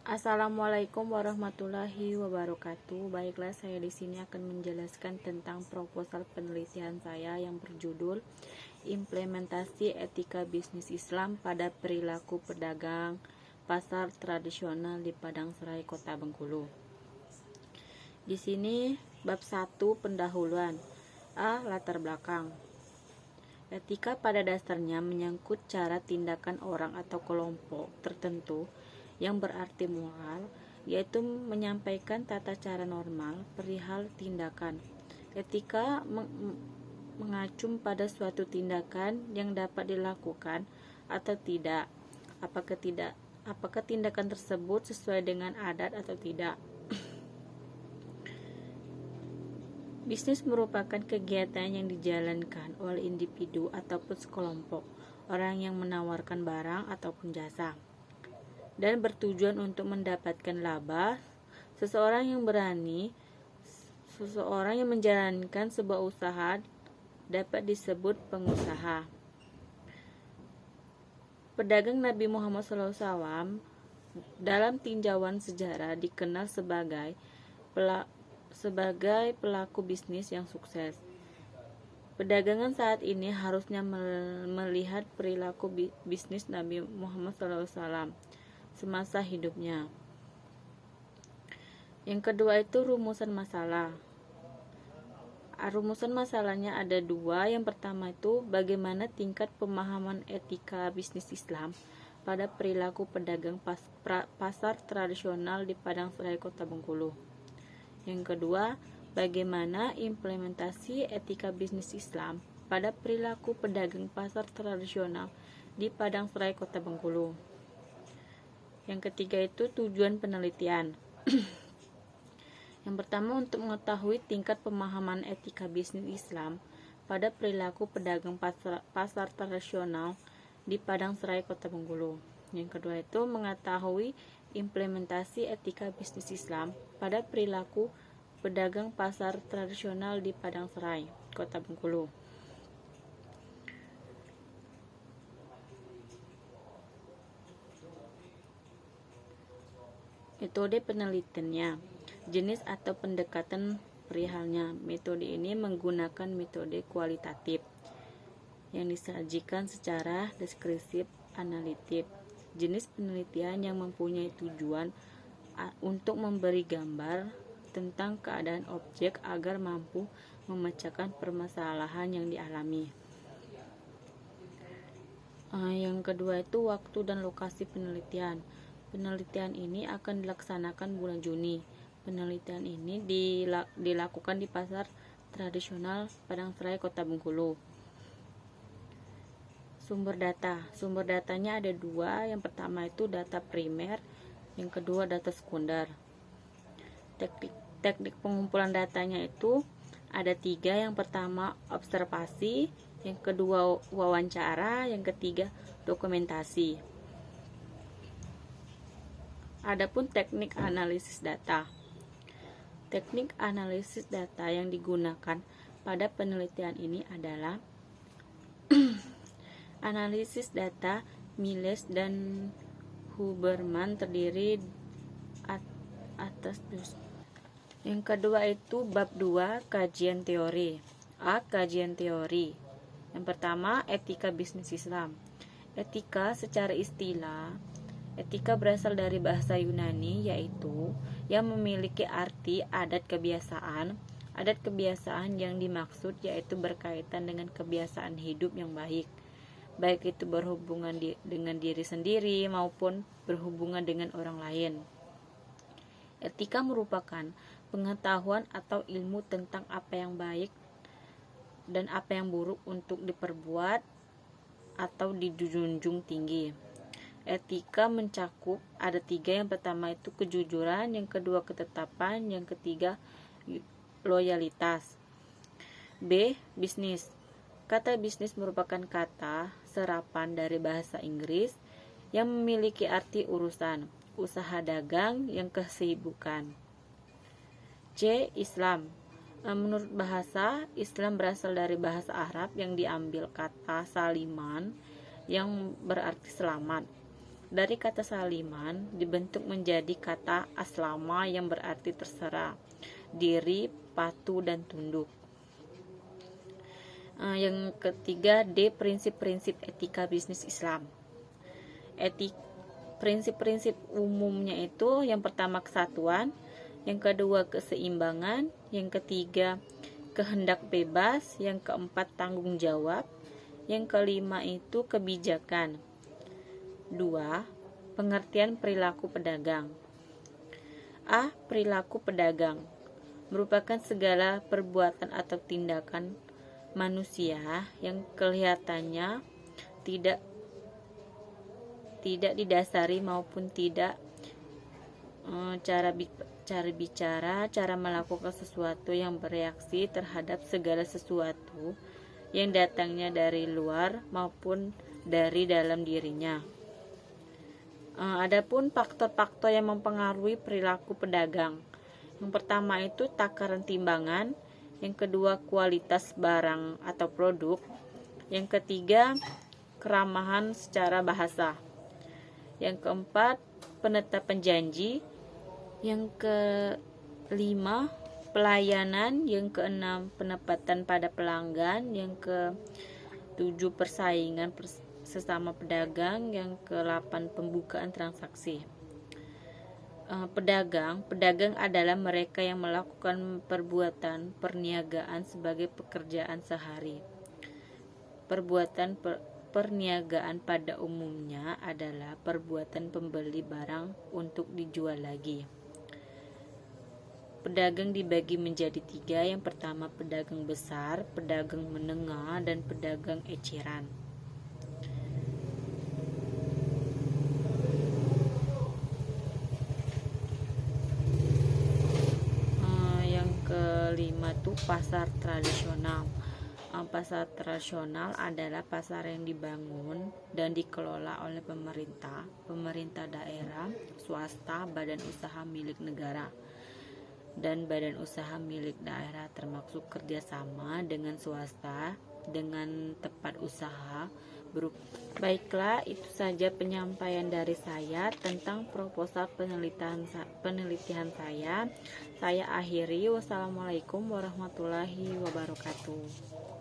Assalamualaikum warahmatullahi wabarakatuh. Baiklah, saya di sini akan menjelaskan tentang proposal penelitian saya yang berjudul Implementasi Etika Bisnis Islam pada Perilaku Pedagang Pasar Tradisional di Padang Serai, Kota Bengkulu. Di sini bab 1 pendahuluan. Latar belakang. Etika pada dasarnya menyangkut cara tindakan orang atau kelompok tertentu yang berarti moral, yaitu menyampaikan tata cara normal perihal tindakan. Etika mengacu pada suatu tindakan yang dapat dilakukan atau tidak. Apakah tindakan tersebut sesuai dengan adat atau tidak. Bisnis merupakan kegiatan yang dijalankan oleh individu ataupun sekelompok orang yang menawarkan barang ataupun jasa dan bertujuan untuk mendapatkan laba. Seseorang yang menjalankan sebuah usaha dapat disebut pengusaha. Pedagang Nabi Muhammad SAW dalam tinjauan sejarah dikenal sebagai pelaku bisnis yang sukses. Pedagangan saat ini harusnya melihat perilaku bisnis Nabi Muhammad SAW semasa hidupnya. Yang kedua itu rumusan masalah. Rumusan masalahnya ada dua. Yang pertama itu bagaimana tingkat pemahaman etika bisnis Islam pada perilaku pedagang pasar tradisional di Padang Serai, Kota Bengkulu. Yang kedua, bagaimana implementasi etika bisnis Islam pada perilaku pedagang pasar tradisional di Padang Serai, Kota Bengkulu. Yang ketiga itu tujuan penelitian. Yang pertama, untuk mengetahui tingkat pemahaman etika bisnis Islam pada perilaku pedagang pasar tradisional di Padang Serai, Kota Bengkulu. Yang kedua itu mengetahui implementasi etika bisnis Islam pada perilaku pedagang pasar tradisional di Padang Serai, Kota Bengkulu. Metode penelitiannya, jenis atau pendekatan perihalnya. Metode ini menggunakan metode kualitatif yang disajikan secara deskriptif analitik. Jenis penelitian yang mempunyai tujuan untuk memberi gambar tentang keadaan objek agar mampu memecahkan permasalahan yang dialami. Yang kedua itu waktu dan lokasi penelitian. Penelitian ini akan dilaksanakan bulan Juni. Penelitian ini dilakukan di pasar tradisional Padang Serai, Kota Bengkulu. Sumber data. Sumber datanya ada dua. Yang pertama itu data primer, yang kedua data sekunder. Teknik pengumpulan datanya itu ada tiga. Yang pertama observasi, yang kedua wawancara, yang ketiga dokumentasi. Adapun teknik analisis data. Teknik analisis data yang digunakan pada penelitian ini adalah analisis data Miles dan Huberman, terdiri atas yang kedua itu bab 2 kajian teori. Kajian teori. Yang pertama, etika bisnis Islam. Etika secara istilah, etika berasal dari bahasa Yunani, yaitu yang memiliki arti adat kebiasaan. Adat kebiasaan yang dimaksud yaitu berkaitan dengan kebiasaan hidup yang baik itu berhubungan dengan diri sendiri maupun berhubungan dengan orang lain. Etika merupakan pengetahuan atau ilmu tentang apa yang baik dan apa yang buruk untuk diperbuat atau dijunjung tinggi. Etika mencakup ada tiga. Yang pertama itu kejujuran, yang kedua ketetapan, yang ketiga loyalitas. B. Bisnis. Kata bisnis merupakan kata serapan dari bahasa Inggris yang memiliki arti urusan, usaha dagang yang kesibukan. C. Islam. Menurut bahasa, Islam berasal dari bahasa Arab yang diambil kata saliman yang berarti selamat. Dari kata saliman dibentuk menjadi kata aslama yang berarti terserah, diri, patuh, dan tunduk. Yang ketiga, D. Prinsip-prinsip etika bisnis Islam. Prinsip-prinsip umumnya itu yang pertama kesatuan, yang kedua keseimbangan, yang ketiga kehendak bebas, yang keempat tanggung jawab, yang kelima itu kebijakan. 2. Pengertian perilaku pedagang. A. Perilaku pedagang merupakan segala perbuatan atau tindakan manusia yang kelihatannya tidak didasari maupun tidak cara bicara, cara melakukan sesuatu yang bereaksi terhadap segala sesuatu yang datangnya dari luar maupun dari dalam dirinya. Adapun faktor-faktor yang mempengaruhi perilaku pedagang. Yang pertama itu takaran timbangan, yang kedua kualitas barang atau produk, yang ketiga keramahan secara bahasa, yang keempat penetapan janji, yang kelima pelayanan, yang keenam penempatan pada pelanggan, yang ketujuh persaingan sesama pedagang, yang ke-8 pembukaan transaksi. Pedagang adalah mereka yang melakukan perbuatan perniagaan sebagai pekerjaan sehari. Perbuatan perniagaan pada umumnya adalah perbuatan pembeli barang untuk dijual lagi. Pedagang dibagi menjadi 3. Yang pertama pedagang besar, pedagang menengah, dan pedagang eceran. Kelima itu pasar tradisional. Pasar tradisional adalah pasar yang dibangun dan dikelola oleh pemerintah daerah, swasta, badan usaha milik negara, dan badan usaha milik daerah, termasuk kerjasama dengan swasta dengan tempat usaha. Baiklah, itu saja penyampaian dari saya tentang proposal penelitian saya. Saya akhiri. Wassalamualaikum warahmatullahi wabarakatuh.